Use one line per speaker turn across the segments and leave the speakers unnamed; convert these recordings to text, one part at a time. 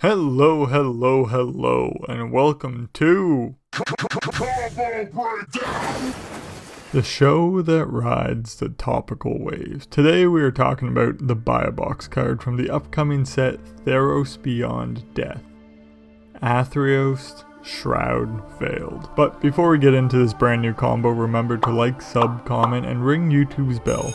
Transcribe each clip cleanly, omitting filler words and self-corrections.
Hello, hello, hello, and welcome to the show that rides the topical waves. Today we are talking about the Buy a Box card from the upcoming set Theros Beyond Death, Athreos, Shroud-Veiled. But before we get into this brand new combo, remember to like, sub, comment, and ring YouTube's bell.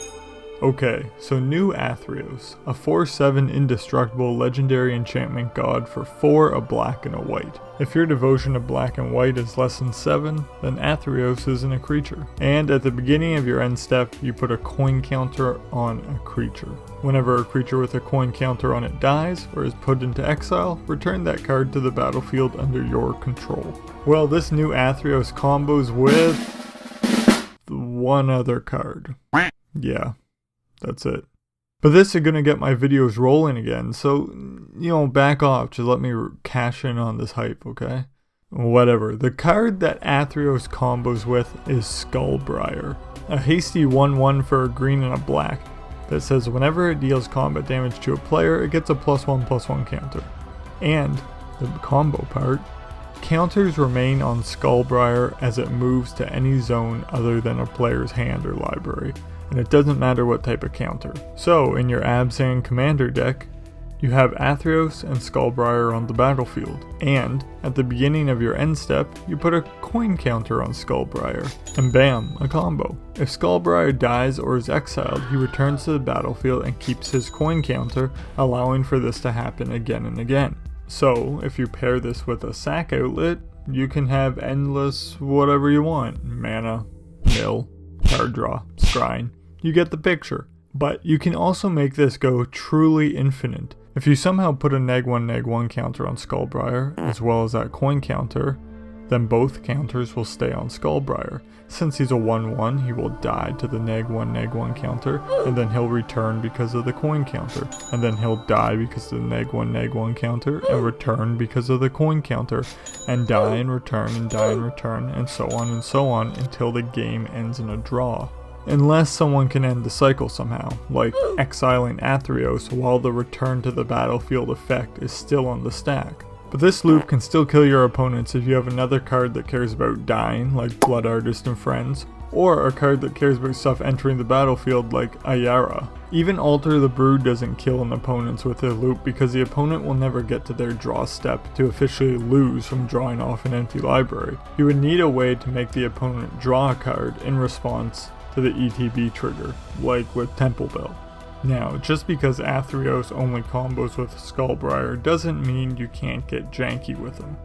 Okay, so new Athreos, a 4/7 indestructible legendary enchantment god for 4, a black and a white. If your devotion to black and white is less than 7, then Athreos isn't a creature. And at the beginning of your end step, you put a coin counter on a creature. Whenever a creature with a coin counter on it dies or is put into exile, return that card to the battlefield under your control. Well, this new Athreos combos with one other card. Yeah. That's it. But this is going to get my videos rolling again, so, back off. Just let me cash in on this hype, okay? Whatever. The card that Athreos combos with is Skullbriar, a hasty 1/1 for a green and a black that says whenever it deals combat damage to a player, it gets a +1/+1 counter. And, the combo part, counters remain on Skullbriar as it moves to any zone other than a player's hand or library. And it doesn't matter what type of counter. So, in your Abzan commander deck, you have Athreos and Skullbriar on the battlefield. And, at the beginning of your end step, you put a coin counter on Skullbriar. And bam, a combo. If Skullbriar dies or is exiled, he returns to the battlefield and keeps his coin counter, allowing for this to happen again and again. So, if you pair this with a sack outlet, you can have endless whatever you want. Mana, mill, card draw, scrying. You get the picture. But you can also make this go truly infinite. If you somehow put a -1/-1 counter on Skullbriar, as well as that coin counter, then both counters will stay on Skullbriar. Since he's a 1/1, he will die to the -1/-1 counter, and then he'll return because of the coin counter. And then he'll die because of the -1/-1 counter, and return because of the coin counter, and die and return, and die and return, and so on until the game ends in a draw. Unless someone can end the cycle somehow, like exiling Athreos while the return to the battlefield effect is still on the stack. But this loop can still kill your opponents if you have another card that cares about dying, like Blood Artist and Friends, or a card that cares about stuff entering the battlefield like Ayara. Even Alter the Brood doesn't kill an opponent with a loop because the opponent will never get to their draw step to officially lose from drawing off an empty library. You would need a way to make the opponent draw a card in response to the ETB trigger, like with Temple Bell. Now, just because Athreos only combos with Skullbriar doesn't mean you can't get janky with him.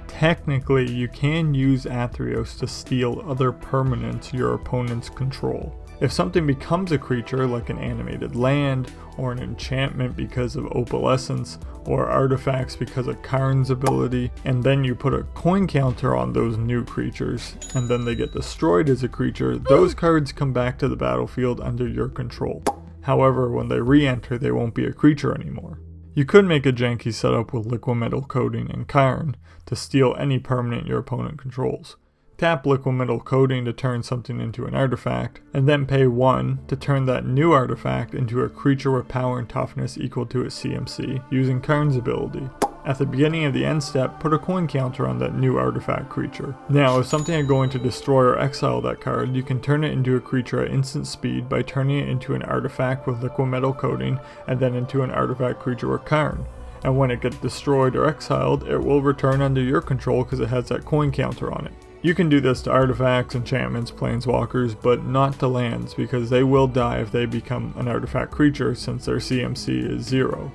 Technically, you can use Athreos to steal other permanents your opponents control. If something becomes a creature, like an animated land, or an enchantment because of opalescence, or artifacts because of Karn's ability, and then you put a coin counter on those new creatures, and then they get destroyed as a creature, those cards come back to the battlefield under your control. However, when they re-enter, they won't be a creature anymore. You could make a janky setup with Liquimetal Coating and Karn to steal any permanent your opponent controls. Tap Liquimetal Coating to turn something into an artifact, and then pay 1 to turn that new artifact into a creature with power and toughness equal to its CMC, using Karn's ability. At the beginning of the end step, put a coin counter on that new artifact creature. Now, if something is going to destroy or exile that card, you can turn it into a creature at instant speed by turning it into an artifact with Liquimetal Coating, and then into an artifact creature with Karn. And when it gets destroyed or exiled, it will return under your control because it has that coin counter on it. You can do this to artifacts, enchantments, planeswalkers, but not to lands because they will die if they become an artifact creature since their CMC is 0.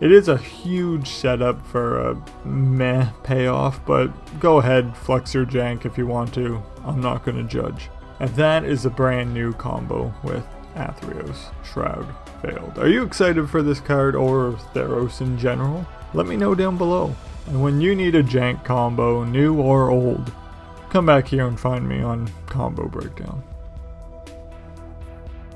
It is a huge setup for a meh payoff, but go ahead, flex your jank if you want to. I'm not going to judge. And that is a brand new combo with Athreos, Shroud-Veiled. Are you excited for this card or Theros in general? Let me know down below. And when you need a jank combo, new or old, come back here and find me on Combo Breakdown.